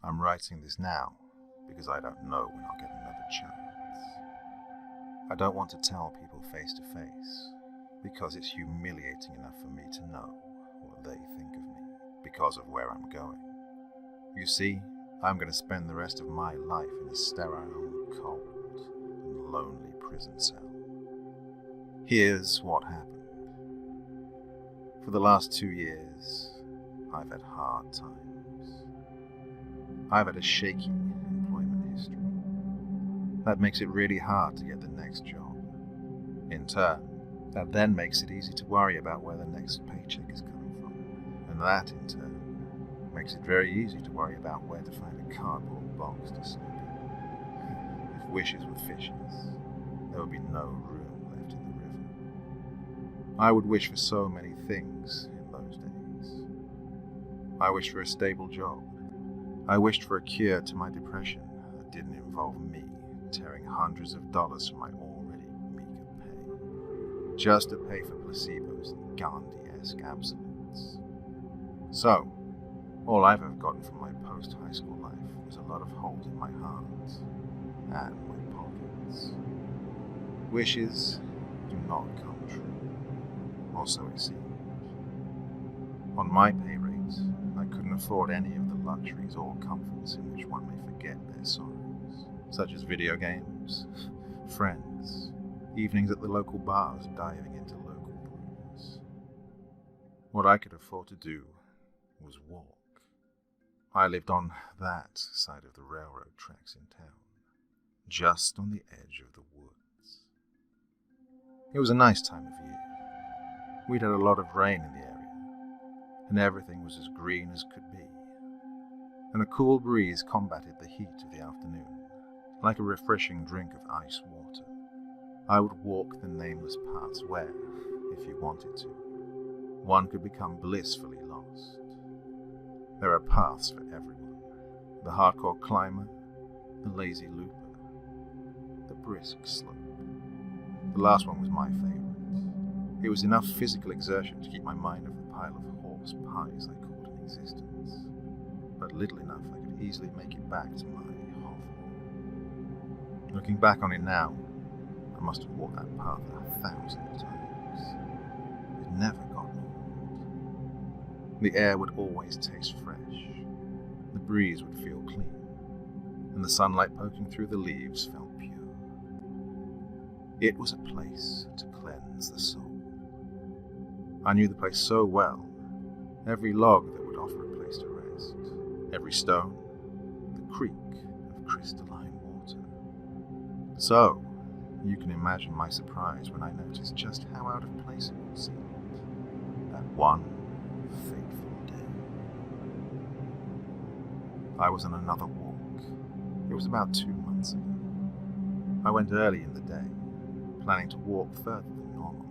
I'm writing this now because I don't know when I'll get another chance. I don't want to tell people face to face because it's humiliating enough for me to know what they think of me because of where I'm going. You see, I'm going to spend the rest of my life in a sterile, cold, and lonely prison cell. Here's what happened. For the last 2 years, I've had hard times. I've had a shaky employment history. That makes it really hard to get the next job. In turn, that then makes it easy to worry about where the next paycheck is coming from. And that, in turn, makes it very easy to worry about where to find a cardboard box to sleep in. If wishes were fishes, there would be no room left in the river. I would wish for so many things in those days. I wished for a stable job. I wished for a cure to my depression that didn't involve me tearing hundreds of dollars from my already meager pay, just to pay for placebos and Gandhi-esque abstinence. So, all I've ever gotten from my post-high school life was a lot of holes in my heart and my pockets. Wishes do not come true, or so it seemed. On my pay rate, I couldn't afford any of the luxuries or comforts in which one may forget their sorrows, such as video games, friends, evenings at the local bars diving into local brews. What I could afford to do was walk. I lived on that side of the railroad tracks in town, just on the edge of the woods. It was a nice time of year. We'd had a lot of rain in the area, and everything was as green as could be, and a cool breeze combated the heat of the afternoon, like a refreshing drink of ice water. I would walk the nameless paths where, if you wanted to, one could become blissfully lost. There are paths for everyone. The hardcore climber, the lazy looper, the brisk slope. The last one was my favorite. It was enough physical exertion to keep my mind off the pile of horse pies I called an existence, but little enough I could easily make it back to my hovel. Looking back on it now, I must have walked that path 1,000 times. It never got old. The air would always taste fresh, the breeze would feel clean, and the sunlight poking through the leaves felt pure. It was a place to cleanse the soul. I knew the place so well, every log that would offer a place to rest, every stone, the creek of crystalline water. So, you can imagine my surprise when I noticed just how out of place it all seemed. That one fateful day. I was on another walk. It was about 2 months ago. I went early in the day, planning to walk further than normal.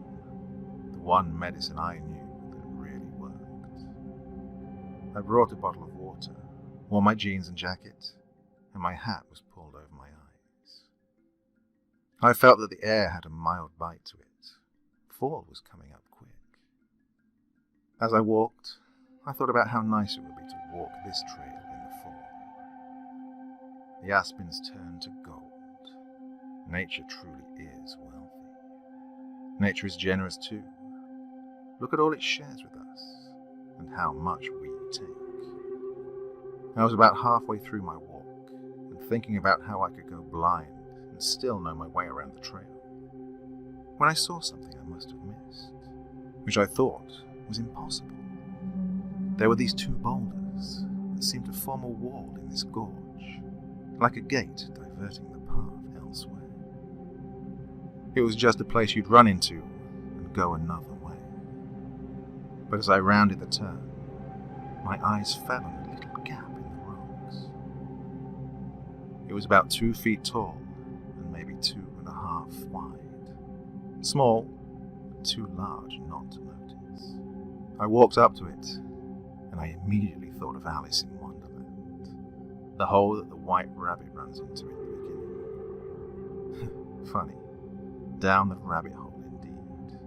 The one medicine I knew that really worked. I brought a bottle of water, wore my jeans and jacket, and my hat was pulled over my eyes. I felt that the air had a mild bite to it. Fall was coming up quick. As I walked, I thought about how nice it would be to walk this trail in the fall. The aspens turn to gold. Nature truly is wealthy. Nature is generous too. Look at all it shares with us, and how much we take. I was about halfway through my walk, and thinking about how I could go blind and still know my way around the trail, when I saw something I must have missed, which I thought was impossible. There were these 2 boulders that seemed to form a wall in this gorge, like a gate diverting the path elsewhere. It was just a place you'd run into and go another way. But as I rounded the turn, my eyes fell on a little gap in the rocks. It was about 2 feet tall and maybe 2.5 wide. Small, but too large not to notice. I walked up to it, and I immediately thought of Alice in Wonderland, the hole that the white rabbit runs into in the beginning. Funny. Down the rabbit hole indeed.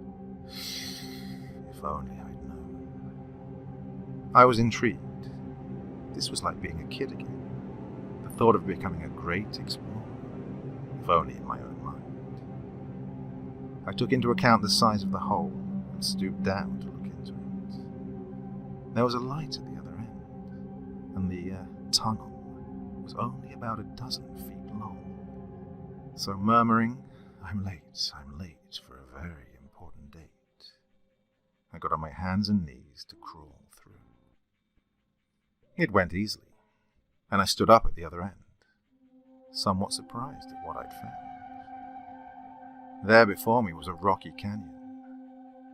If only I'd known. I was intrigued. This was like being a kid again. thought of becoming a great explorer, if only in my own mind. I took into account the size of the hole and stooped down to look into it. There was a light at the other end, and the tunnel was only about a dozen feet long. So murmuring, I'm late for a very important date, I got on my hands and knees to crawl through. It went easily, and I stood up at the other end, somewhat surprised at what I'd found. There before me was a rocky canyon,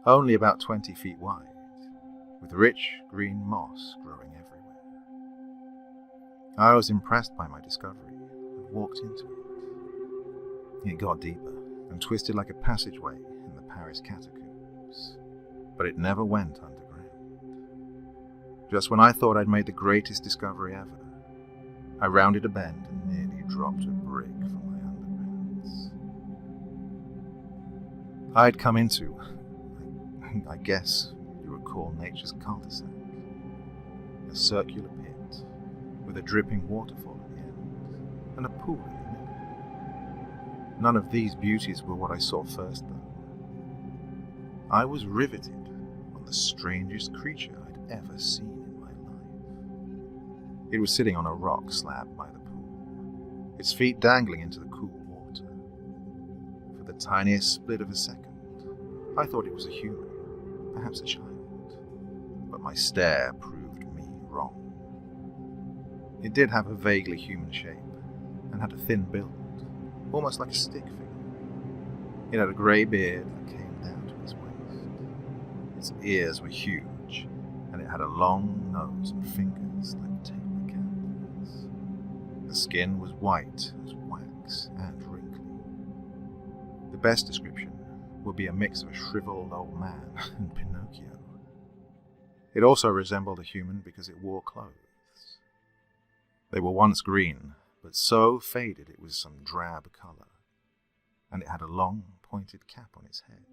only about 20 feet wide, with rich green moss growing everywhere. I was impressed by my discovery and walked into it. It got deeper and twisted like a passageway in the Paris catacombs, but it never went underground. Just when I thought I'd made the greatest discovery ever, I rounded a bend and nearly dropped a brick from my underpants. I'd come into, I guess you would call nature's cul-de-sac, a circular pit with a dripping waterfall at the end and a pool in the middle. None of these beauties were what I saw first, though. I was riveted on the strangest creature I'd ever seen in my life. It was sitting on a rock slab by the pool, its feet dangling into the cool water. For the tiniest split of a second, I thought it was a human, perhaps a child, but my stare proved me wrong. It did have a vaguely human shape, and had a thin build, almost like a stick figure. It had a grey beard that came down to its waist. Its ears were huge, and it had a long nose and fingers like taper candles. The skin was white as wax and wrinkly. The best description would be a mix of a shriveled old man and Pinocchio. It also resembled a human because it wore clothes. They were once green, but so faded it was some drab colour, and it had a long, pointed cap on its head,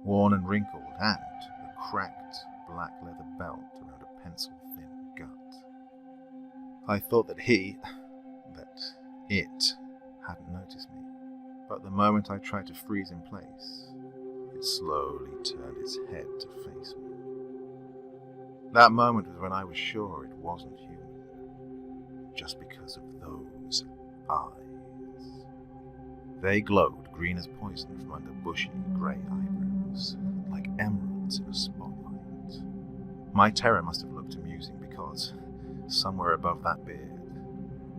worn and wrinkled, and a cracked black leather belt around a pencil-thin gut. I thought that it hadn't noticed me, but the moment I tried to freeze in place, it slowly turned its head to face me. That moment was when I was sure it wasn't human, just because of those eyes. They glowed green as poison from under bushy grey eyebrows, like emeralds in a spotlight. My terror must have looked amusing because, somewhere above that beard,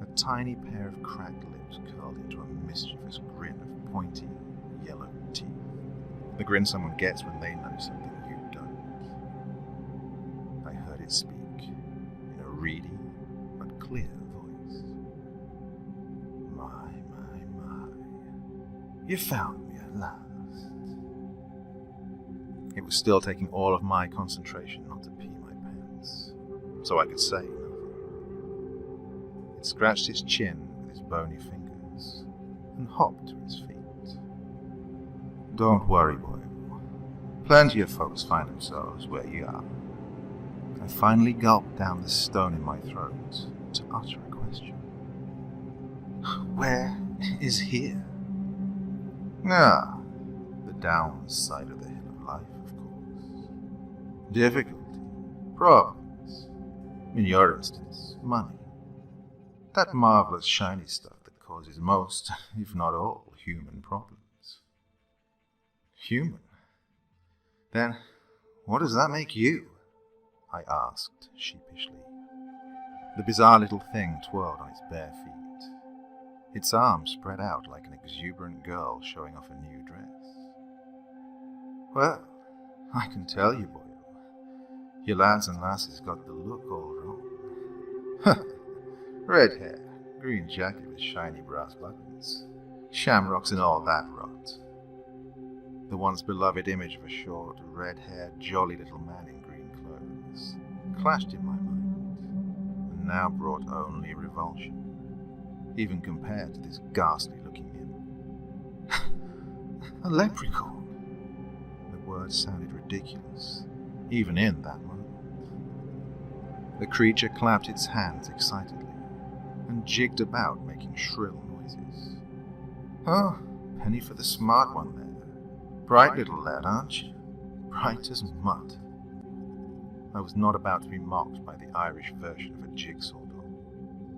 a tiny pair of cracked lips curled into a mischievous grin of pointy, yellow teeth. The grin someone gets when they know something you don't. I heard it speak, in a reedy but clear voice. My. You found me at last. It was still taking all of my concentration not to pee my pants, so I could say nothing. It scratched its chin with its bony fingers and hopped to its feet. Don't worry, boy. Plenty of folks find themselves where you are. I finally gulped down the stone in my throat to utter a question. Where is here? Ah, the downside of the hill of life, of course. Difficulty, problems, in your instance, money. That marvelous shiny stuff that causes most, if not all, human problems. Human? Then, what does that make you? I asked sheepishly. The bizarre little thing twirled on its bare feet. Its arms spread out like an exuberant girl showing off a new dress. Well, I can tell you, boyo, your lads and lasses got the look all wrong. Red hair, green jacket with shiny brass buttons, shamrocks and all that rot. The once beloved image of a short, red-haired, jolly little man in green clothes clashed in my mind, and now brought only revulsion, even compared to this ghastly-looking imp. A leprechaun! The word sounded ridiculous, even in that moment. The creature clapped its hands excitedly, and jigged about making shrill noises. "Oh, penny for the smart one there. Bright little lad, aren't you? Bright as mud." I was not about to be mocked by the Irish version of a jigsaw doll,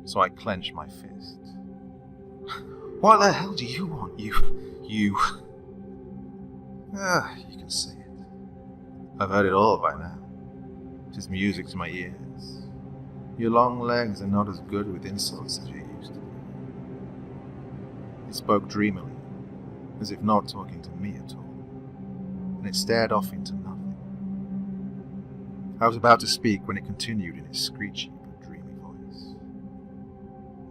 so I clenched my fist. "What the hell do you want, you... you can say it. I've heard it all by now. It is music to my ears. Your long legs are not as good with insults as you used to be." It spoke dreamily, as if not talking to me at all, and it stared off into nothing. I was about to speak when it continued in its screechy but dreamy voice.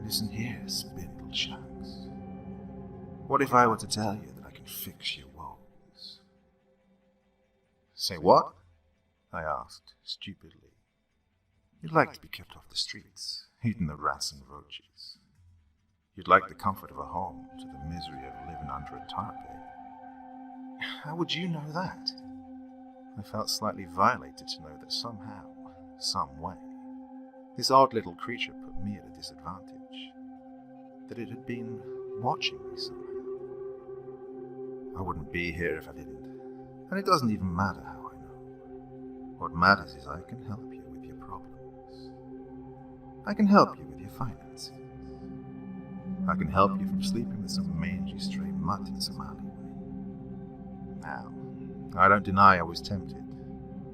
"Listen here, spindle shanks. What if I were to tell you that I can fix your woes?" "Say what?" I asked, stupidly. "You'd like to be kept off the streets, eating the rats and roaches. You'd like the comfort of a home to the misery of living under a tarp, eh? How would you know that?" I felt slightly violated to know that somehow, some way, this odd little creature put me at a disadvantage, that it had been watching me somehow. I wouldn't be here if I didn't, and it doesn't even matter how I know. What matters is I can help you with your problems. I can help you with your finances. I can help you from sleeping with some mangy stray mutt in some alleyway. Now, I don't deny I was tempted,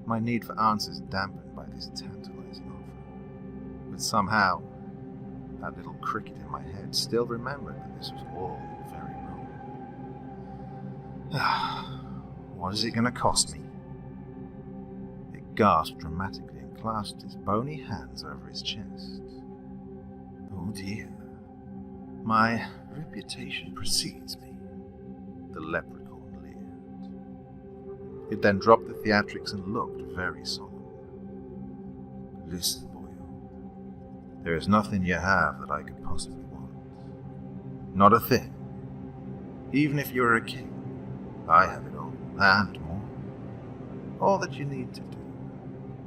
my need for answers dampened by this tantalizing offer. But somehow, that little cricket in my head still remembered that this was all very wrong. "What is it going to cost me?" It gasped dramatically and clasped its bony hands over its chest. "Oh dear, my reputation precedes me," the leprechaun leered. It then dropped the theatrics and looked very solemn. "Listen, boyo, there is nothing you have that I could possibly want. Not a thing. Even if you were a king, I have it all, and more. All that you need to do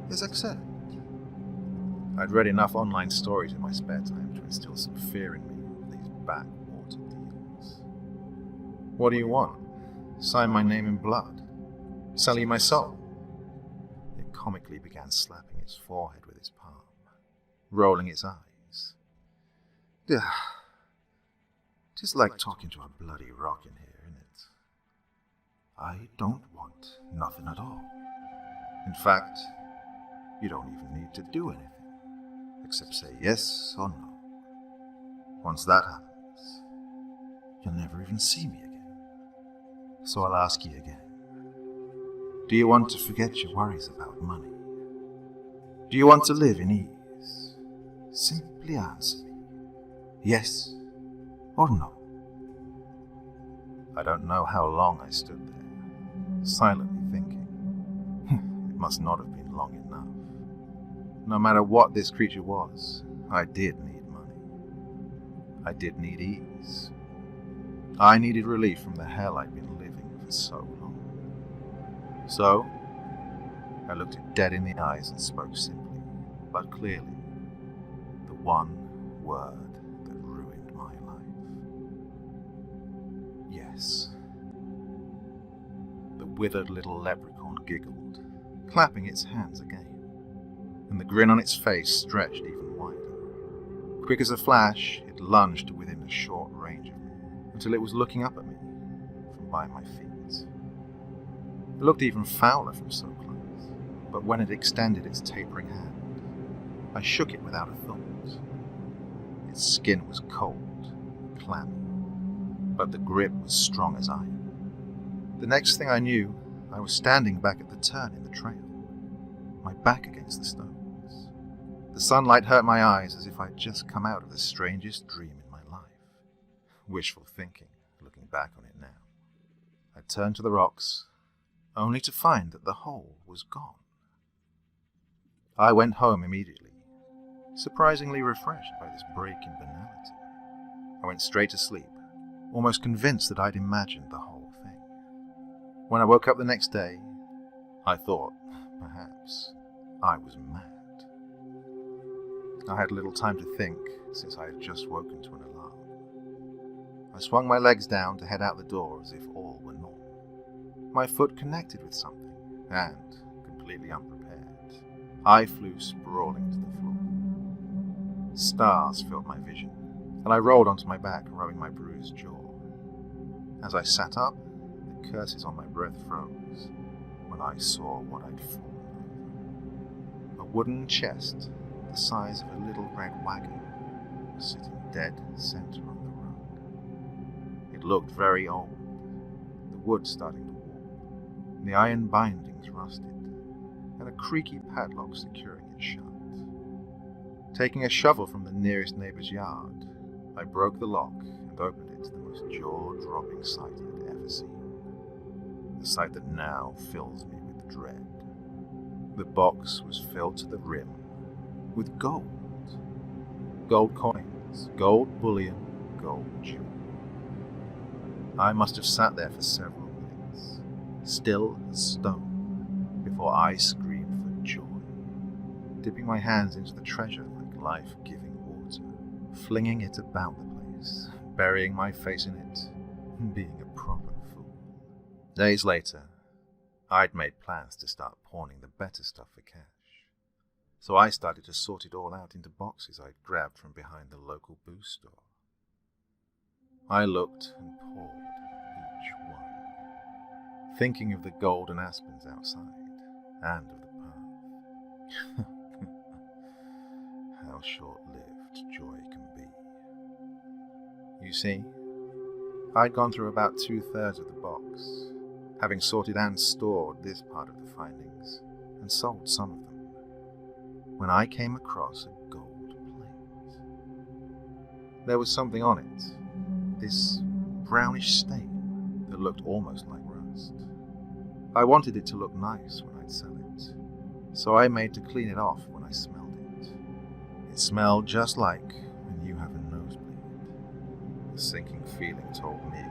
is accept." I'd read enough online stories in my spare time to instill some fear in me of these backwater deals. "What do you want? Sign my name in blood? Sell you my soul?" It comically began slapping its forehead with its palm, rolling its eyes. "'Tis like talking to a bloody rock in here, isn't it? I don't want nothing at all. In fact, you don't even need to do anything, except say yes or no. Once that happens, you'll never even see me again. So I'll ask you again. Do you want to forget your worries about money? Do you want to live in ease? Simply answer me, yes or no." I don't know how long I stood there, silently thinking. It must not have been long enough. No matter what this creature was, I did need money. I did need ease. I needed relief from the hell I'd been living for so long. So, I looked it dead in the eyes and spoke simply, but clearly, the one word that ruined my life. Yes. The withered little leprechaun giggled, clapping its hands again, and the grin on its face stretched even wider. Quick as a flash, it lunged to within a short range of me, until it was looking up at me from by my feet. It looked even fouler from so close, but when it extended its tapering hand, I shook it without a thought. Its skin was cold, clammy, but the grip was strong as iron. The next thing I knew, I was standing back at the turn in the trail, my back against the stones. The sunlight hurt my eyes as if I'd just come out of the strangest dream in my life. Wishful thinking, looking back on it now. I turned to the rocks, only to find that the hole was gone. I went home immediately, surprisingly refreshed by this break in banality. I went straight to sleep, almost convinced that I'd imagined the whole thing. When I woke up the next day, I thought, perhaps, I was mad. I had little time to think, since I had just woken to an alarm. I swung my legs down to head out the door as if all were normal. My foot connected with something, and, completely unprepared, I flew sprawling to the floor. Stars filled my vision, and I rolled onto my back, rubbing my bruised jaw. As I sat up, the curses on my breath froze when I saw what I'd fallen over. A wooden chest, the size of a little red wagon, was sitting dead center on the rug. It looked very old, the wood starting to warp, the iron bindings rusted, and a creaky padlock securing it shut. Taking a shovel from the nearest neighbor's yard, I broke the lock and opened it to the most jaw-dropping sight I'd ever seen. A sight that now fills me with dread. The box was filled to the rim with gold. Gold coins, gold bullion, gold jewelry. I must have sat there for several minutes, still as stone, before I screamed for joy, dipping my hands into the treasure like life-giving water, flinging it about the place, burying my face in it, and being a proper fool. Days later, I'd made plans to start pawning the better stuff for cash. So I started to sort it all out into boxes I'd grabbed from behind the local booze store. I looked and pawed each one, thinking of the golden aspens outside, and of the path. How short-lived joy can be. You see, I'd gone through about 2/3 of the box, having sorted and stored this part of the findings, and sold some of them, when I came across a gold plate. There was something on it, this brownish stain that looked almost like rust. I wanted it to look nice when I'd sell it, so I made to clean it off when I smelled it. It smelled just like when you have a nosebleed. A sinking feeling told me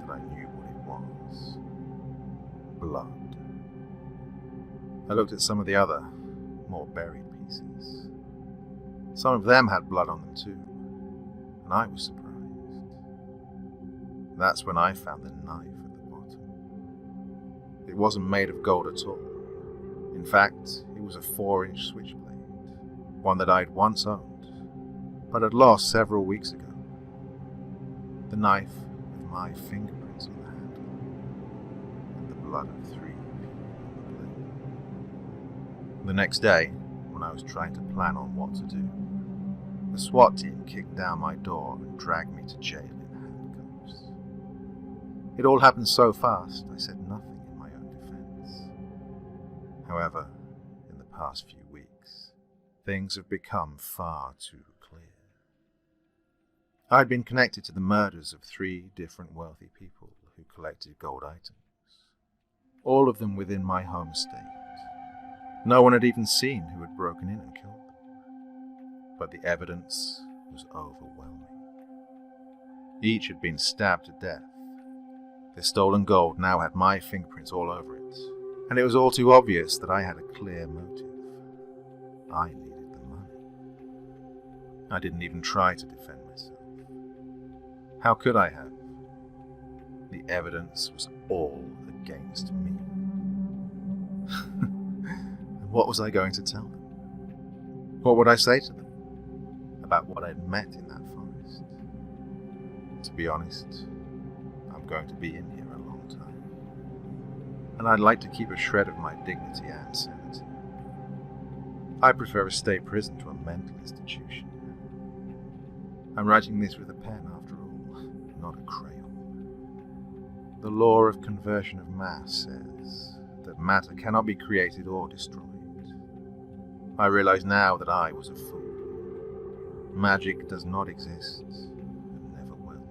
that I knew what it was. Blood. I looked at some of the other, more buried pieces. Some of them had blood on them too, and I was surprised. That's when I found the knife at the bottom. It wasn't made of gold at all. In fact, it was a 4-inch switchblade, one that I'd once owned, but had lost several weeks ago. The knife with my fingerprints on the handle, and the blood of 3 people on the blade. The next day, when I was trying to plan on what to do, the SWAT team kicked down my door and dragged me to jail in handcuffs. It all happened so fast, I said nothing in my own defense. However, in the past few weeks, things have become far too clear. I'd been connected to the murders of 3 different wealthy people who collected gold items, all of them within my home state. No one had even seen who had broken in and killed them, but the evidence was overwhelming. Each had been stabbed to death. The stolen gold now had my fingerprints all over it, and it was all too obvious that I had a clear motive. I needed the money. I didn't even try to defend myself. How could I have? The evidence was all against me. And what was I going to tell them? What would I say to them about what I'd met in that forest? To be honest, I'm going to be in here a long time, and I'd like to keep a shred of my dignity and sanity. I prefer a state prison to a mental institution. I'm writing this with a pen, after all, not a crayon. The law of conversion of mass says that matter cannot be created or destroyed. I realize now that I was a fool. Magic does not exist, and never will.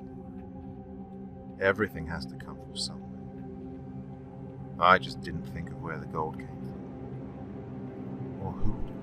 Everything has to come from somewhere. I just didn't think of where the gold came from, or who did.